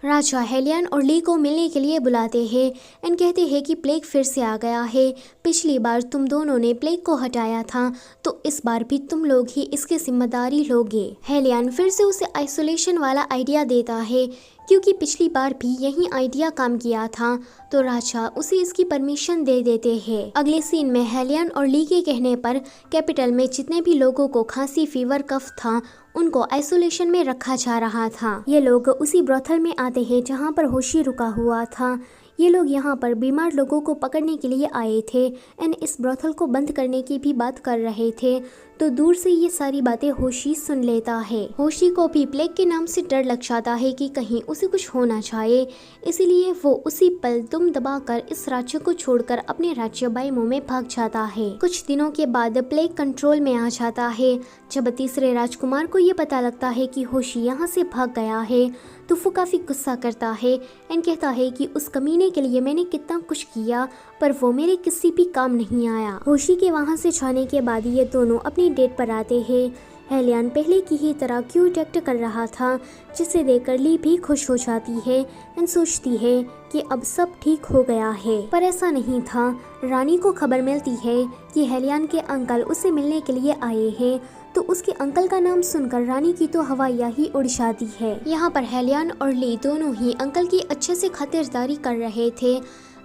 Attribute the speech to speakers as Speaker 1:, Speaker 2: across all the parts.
Speaker 1: राजा Helion और ली को मिलने के लिए बुलाते हैं एंड कहते हैं कि प्लेग फिर से आ गया है। पिछली बार तुम दोनों ने प्लेग को हटाया था, तो इस बार भी तुम लोग ही इसकी जिम्मेदारी लोगे। हेलियन फिर से उसे आइसोलेशन वाला आइडिया देता है, क्योंकि पिछली बार भी यही आइडिया काम किया था, तो राजा उसे इसकी परमिशन दे देते हैं। अगले सीन में हेलियन और ली के कहने पर कैपिटल में जितने भी लोगों को खांसी, फीवर, कफ था, उनको आइसोलेशन में रखा जा रहा था। ये लोग उसी ब्रोथल में आते हैं जहाँ पर होशी रुका हुआ था। ये लोग यहाँ पर बीमार लोगों को पकड़ने के लिए आए थे एंड इस ब्रोथल को बंद करने की भी बात कर रहे थे। तो दूर से ये सारी बातें होशी सुन लेता है। होशी को भी प्लेग के नाम से डर लग जाता है कि कहीं उसे कुछ होना चाहिए, इसीलिए वो उसी पल दुम दबाकर इस राज्य को छोड़कर अपने राज्य बाइमो में भाग जाता है। कुछ दिनों के बाद प्लेग कंट्रोल में आ जाता है। जब तीसरे राजकुमार को ये पता लगता है कि होशी यहाँ से भाग गया है, तो वो काफी गुस्सा करता है एंड कहता है कि उस कमीने के लिए मैंने कितना कुछ किया, पर वो मेरे किसी भी काम नहीं आया। होशी के वहाँ से जाने के बाद ये दोनों अपनी डेट पर आते हैं। हेलियन पहले की ही तरह क्यूट एक्ट कर रहा था, जिसे देखकर ली भी खुश हो जाती है एंड सोचती है कि अब सब ठीक हो गया है। पर ऐसा नहीं था। रानी को खबर मिलती है कि हेलियन के अंकल उसे मिलने के लिए आए हैं, तो उसके अंकल का नाम सुनकर रानी की तो हवाइयाँ ही उड़ जाती है। यहाँ पर हेलियन और ली दोनों ही अंकल की अच्छे से खातिरदारी कर रहे थे।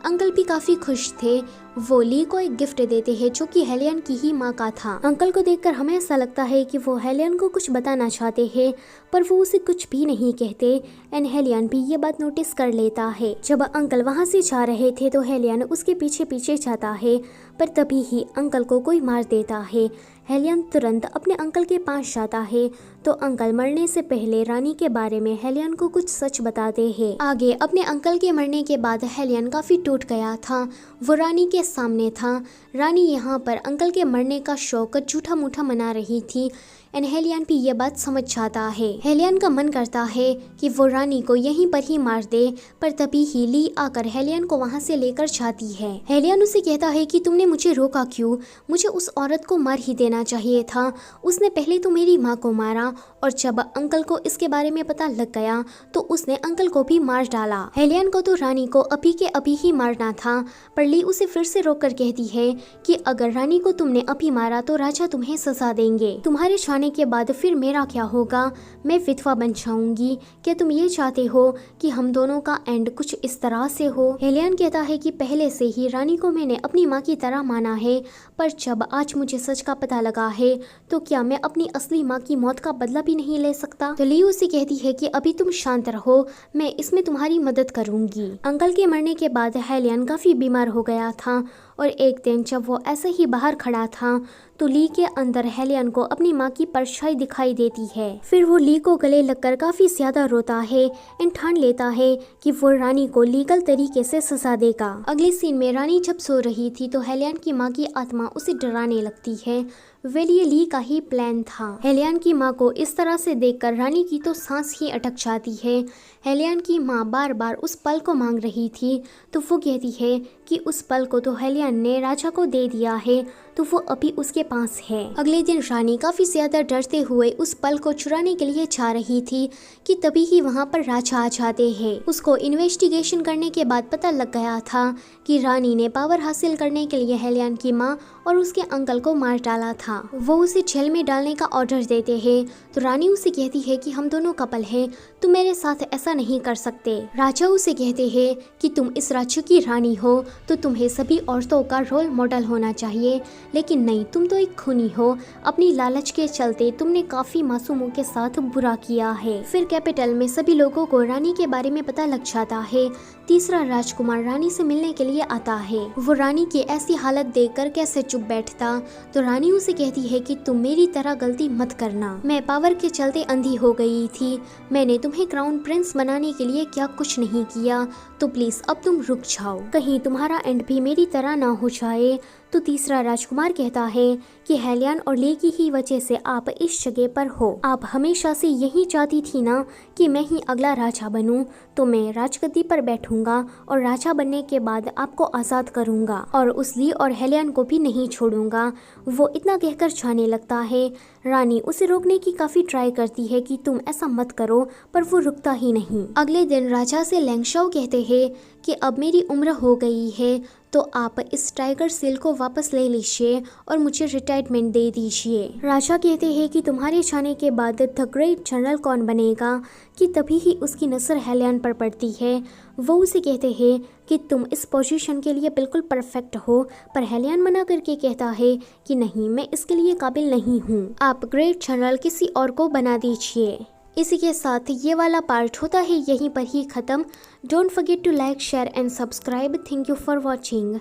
Speaker 1: अंकल भी काफी खुश थे। वो ली को एक गिफ्ट देते हैं जो कि हेलियन की ही माँ का था। अंकल को देखकर हमें ऐसा लगता है कि वो हेलियन को कुछ बताना चाहते हैं, पर वो उसे कुछ भी नहीं कहते एंड हेलियन भी ये बात नोटिस कर लेता है। जब अंकल वहाँ से जा रहे थे तो हेलियन उसके पीछे पीछे जाता है, पर तभी ही अंकल को कोई मार देता है। हेलियन तुरंत अपने अंकल के पास जाता है, तो अंकल मरने से पहले रानी के बारे में हेलियन को कुछ सच बताते हैं। आगे अपने अंकल के मरने के बाद हेलियन काफी टूट गया था। वो रानी के सामने था। रानी यहाँ पर अंकल के मरने का शौक झूठा मूठा मना रही थी एंड हेलियन भी ये बात समझ जाता है। हेलियन का मन करता है कि वो रानी को यहीं पर ही मार दे, पर तभी ही ली आकर हेलियन को वहाँ से लेकर जाती है। हेलियन उसे कहता है कि तुमने मुझे रोका क्यों? मुझे उस औरत को मार ही देना चाहिए था। उसने पहले तो मेरी माँ को मारा और जब अंकल को इसके बारे में पता लग गया तो उसने अंकल को भी मार डाला। हेलियन को तो रानी को अभी के अभी ही मारना था, पर ली उसे फिर से रोक कर कहती है कि अगर रानी को तुमने अभी मारा तो राजा तुम्हें सजा देंगे। तुम्हारे जाने के बाद फिर मेरा क्या होगा? मैं विधवा बन जाऊंगी। क्या तुम ये चाहते हो कि हम दोनों का एंड कुछ इस तरह से हो? हेलियन कहता है कि पहले से ही रानी को मैंने अपनी माँ की तरह माना है, पर जब आज मुझे सच का पता लगा है तो क्या मैं अपनी असली माँ की मौत का बदला भी नहीं ले सकता? तो ली उसे कहती है कि अभी तुम शांत रहो, मैं इसमें तुम्हारी मदद करूंगी। अंकल के मरने के बाद हेलियन काफी बीमार हो गया था और एक दिन जब वो ऐसे ही बाहर खड़ा था तो ली के अंदर हेलियन को अपनी माँ की परछाई दिखाई देती है। फिर वो ली को गले लगकर काफी ज्यादा रोता है एंड ठान लेता है कि वो रानी को लीगल तरीके से सजा देगा। अगले सीन में रानी जब सो रही थी तो हेलियन की माँ की आत्मा उसे डराने लगती है। वेल ये ली का ही प्लान था। हेलियन की माँ को इस तरह से देखकर रानी की तो सांस ही अटक जाती है। हेलियन की माँ बार बार उस पल को मांग रही थी, तो वो कहती है कि उस पल को तो हेलियन ने राजा को दे दिया है, तो वो अभी उसके पास है। अगले दिन रानी काफी ज्यादा डरते हुए उस पल को चुराने के लिए जा रही थी कि तभी ही वहाँ पर राजा आ जाते हैं। उसको इन्वेस्टिगेशन करने के बाद पता लग गया था कि रानी ने पावर हासिल करने के लिए हेलियन की माँ और उसके अंकल को मार डाला था। वो उसे जेल में डालने का ऑर्डर देते हैं, तो रानी उसे कहती है कि हम दोनों कपल हैं, तुम मेरे साथ ऐसा नहीं कर सकते। राजा उसे कहते हैं कि तुम इस राज्य की रानी हो तो तुम्हें सभी औरतों का रोल मॉडल होना चाहिए, लेकिन नहीं, तुम तो एक खूनी हो। अपनी लालच के चलते तुमने काफी मासूमों के साथ बुरा किया है। फिर कैपिटल में सभी लोगों को रानी के बारे में पता लग जाता है। तीसरा राजकुमार रानी से मिलने के लिए आता है। वो रानी की ऐसी हालत देखकर कैसे चुप बैठता, तो रानी उसे कहती है कि तुम मेरी तरह गलती मत करना। मैं पावर के चलते अंधी हो गई थी। मैंने तुम्हें क्राउन प्रिंस बनाने के लिए क्या कुछ नहीं किया, तो प्लीज अब तुम रुक जाओ, कहीं तुम्हारा एंड भी मेरी तरह ना हो जाए। तो तीसरा राजकुमार कहता है कि हेलियन और ली की ही वजह से आप इस जगह पर हो। आप हमेशा से यही चाहती थी ना कि मैं ही अगला राजा बनूं, तो मैं राजगद्दी पर बैठूं। रखूंगा और राजा बनने के बाद आपको आज़ाद करूंगा और उस ली और हेलियन को भी नहीं छोड़ूंगा। वो इतना कहकर जाने लगता है। रानी उसे रोकने की काफ़ी ट्राई करती है कि तुम ऐसा मत करो, पर वो रुकता ही नहीं। अगले दिन राजा से लैंगशाओ कहते हैं कि अब मेरी उम्र हो गई है, तो आप इस टाइगर सील को वापस ले लीजिए और मुझे रिटायरमेंट दे दीजिए। राजा कहते हैं कि तुम्हारे जाने के बाद द ग्रेट जनरल कौन बनेगा, कि तभी ही उसकी नज़र हेलियन पर पड़ती है। वो उसे कहते हैं कि तुम इस पोजीशन के लिए बिल्कुल परफेक्ट हो, पर हेलियन मना करके कहता है कि नहीं, मैं इसके लिए काबिल नहीं हूँ, आप ग्रेट जनरल किसी और को बना दीजिए। इसी के साथ ये वाला पार्ट होता है यहीं पर ही ख़त्म। Don't forget to like, share and subscribe. Thank you for watching.